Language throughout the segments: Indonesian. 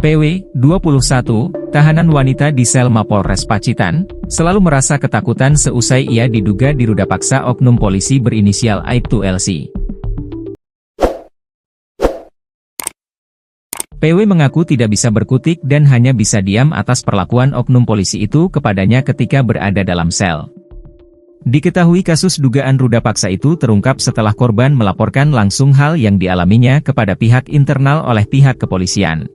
PW, 21, tahanan wanita di sel Mapolres Pacitan, selalu merasa ketakutan seusai ia diduga diruda paksa oknum polisi berinisial Aibtu LC. PW mengaku tidak bisa berkutik dan hanya bisa diam atas perlakuan oknum polisi itu kepadanya ketika berada dalam sel. Diketahui kasus dugaan ruda paksa itu terungkap setelah korban melaporkan langsung hal yang dialaminya kepada pihak internal oleh pihak kepolisian.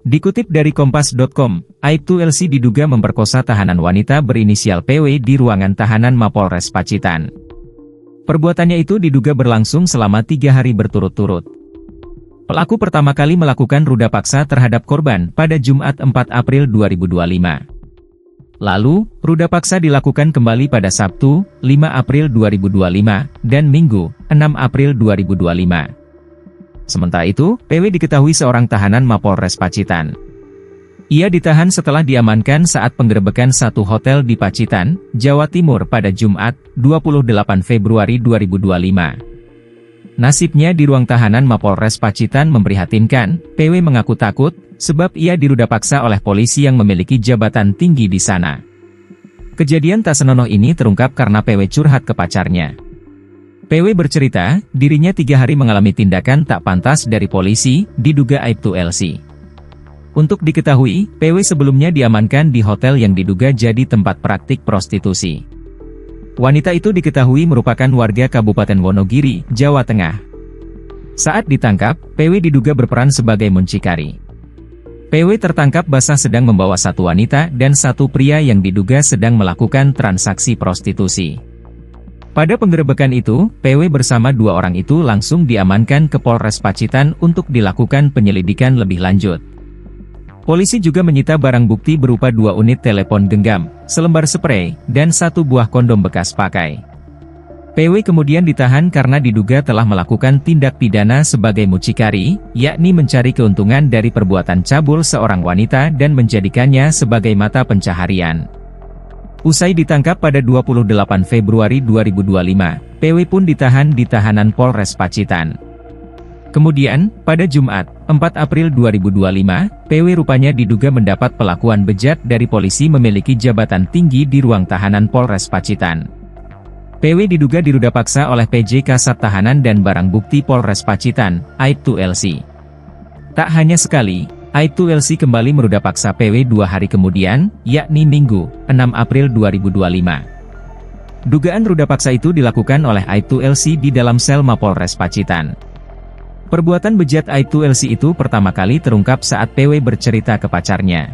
Dikutip dari Kompas.com, Aibtu LC diduga memperkosa tahanan wanita berinisial PW di ruangan tahanan Mapolres Pacitan. Perbuatannya itu diduga berlangsung selama 3 hari berturut-turut. Pelaku pertama kali melakukan ruda paksa terhadap korban pada Jumat 4 April 2025. Lalu, ruda paksa dilakukan kembali pada Sabtu, 5 April 2025, dan Minggu, 6 April 2025. Sementara itu, PW diketahui seorang tahanan Mapolres Pacitan. Ia ditahan setelah diamankan saat penggerebekan satu hotel di Pacitan, Jawa Timur pada Jumat, 28 Februari 2025. Nasibnya di ruang tahanan Mapolres Pacitan memprihatinkan. PW mengaku takut, sebab ia diruda paksa oleh polisi yang memiliki jabatan tinggi di sana. Kejadian tak senonoh ini terungkap karena PW curhat ke pacarnya. PW bercerita, dirinya 3 hari mengalami tindakan tak pantas dari polisi, diduga Aibtu LC. Untuk diketahui, PW sebelumnya diamankan di hotel yang diduga jadi tempat praktik prostitusi. Wanita itu diketahui merupakan warga Kabupaten Wonogiri, Jawa Tengah. Saat ditangkap, PW diduga berperan sebagai muncikari. PW tertangkap basah sedang membawa satu wanita dan satu pria yang diduga sedang melakukan transaksi prostitusi. Pada penggerebekan itu, PW bersama 2 orang itu langsung diamankan ke Polres Pacitan untuk dilakukan penyelidikan lebih lanjut. Polisi juga menyita barang bukti berupa 2 unit telepon genggam, selembar sprei, dan 1 buah kondom bekas pakai. PW kemudian ditahan karena diduga telah melakukan tindak pidana sebagai mucikari, yakni mencari keuntungan dari perbuatan cabul seorang wanita dan menjadikannya sebagai mata pencaharian. Usai ditangkap pada 28 Februari 2025, PW pun ditahan di tahanan Polres Pacitan. Kemudian, pada Jumat, 4 April 2025, PW rupanya diduga mendapat perlakuan bejat dari polisi memiliki jabatan tinggi di ruang tahanan Polres Pacitan. PW diduga diruda paksa oleh PJ Kasat Tahanan dan Barang Bukti Polres Pacitan, Aibtu LC. Tak hanya sekali, Aibtu LC kembali meruda paksa PW 2 hari kemudian, yakni Minggu, 6 April 2025. Dugaan ruda paksa itu dilakukan oleh Aibtu LC di dalam sel Mapolres Pacitan. Perbuatan bejat Aibtu LC itu pertama kali terungkap saat PW bercerita ke pacarnya.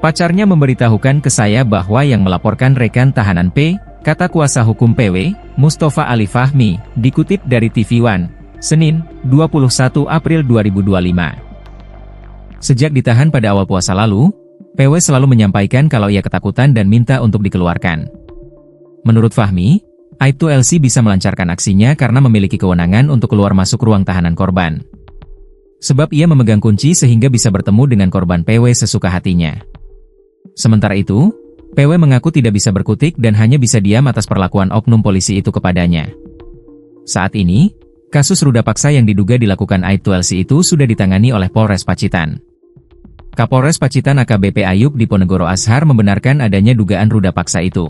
Pacarnya memberitahukan ke saya bahwa yang melaporkan rekan tahanan P, kata kuasa hukum PW, Mustafa Ali Fahmi, dikutip dari TV One, Senin, 21 April 2025. Sejak ditahan pada awal puasa lalu, PW selalu menyampaikan kalau ia ketakutan dan minta untuk dikeluarkan. Menurut Fahmi, Aibtu LC bisa melancarkan aksinya karena memiliki kewenangan untuk keluar masuk ruang tahanan korban. Sebab ia memegang kunci sehingga bisa bertemu dengan korban PW sesuka hatinya. Sementara itu, PW mengaku tidak bisa berkutik dan hanya bisa diam atas perlakuan oknum polisi itu kepadanya. Saat ini, kasus ruda paksa yang diduga dilakukan Aibtu LC itu sudah ditangani oleh Polres Pacitan. Kapolres Pacitan AKBP Ayub Diponegoro Ashar membenarkan adanya dugaan ruda paksa itu.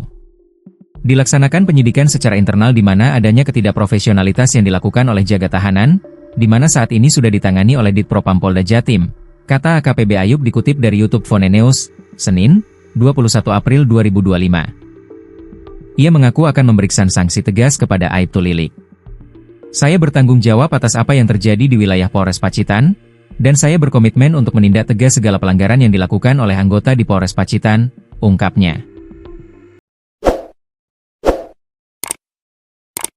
Dilaksanakan penyidikan secara internal di mana adanya ketidakprofesionalitas yang dilakukan oleh jaga tahanan, di mana saat ini sudah ditangani oleh Ditpropam Polda Jatim, kata AKPB Ayub dikutip dari YouTube Fonenews, Senin, 21 April 2025. Ia mengaku akan memberikan sanksi tegas kepada Aibtu Lilik. Saya bertanggung jawab atas apa yang terjadi di wilayah Polres Pacitan, dan saya berkomitmen untuk menindak tegas segala pelanggaran yang dilakukan oleh anggota di Polres Pacitan, ungkapnya.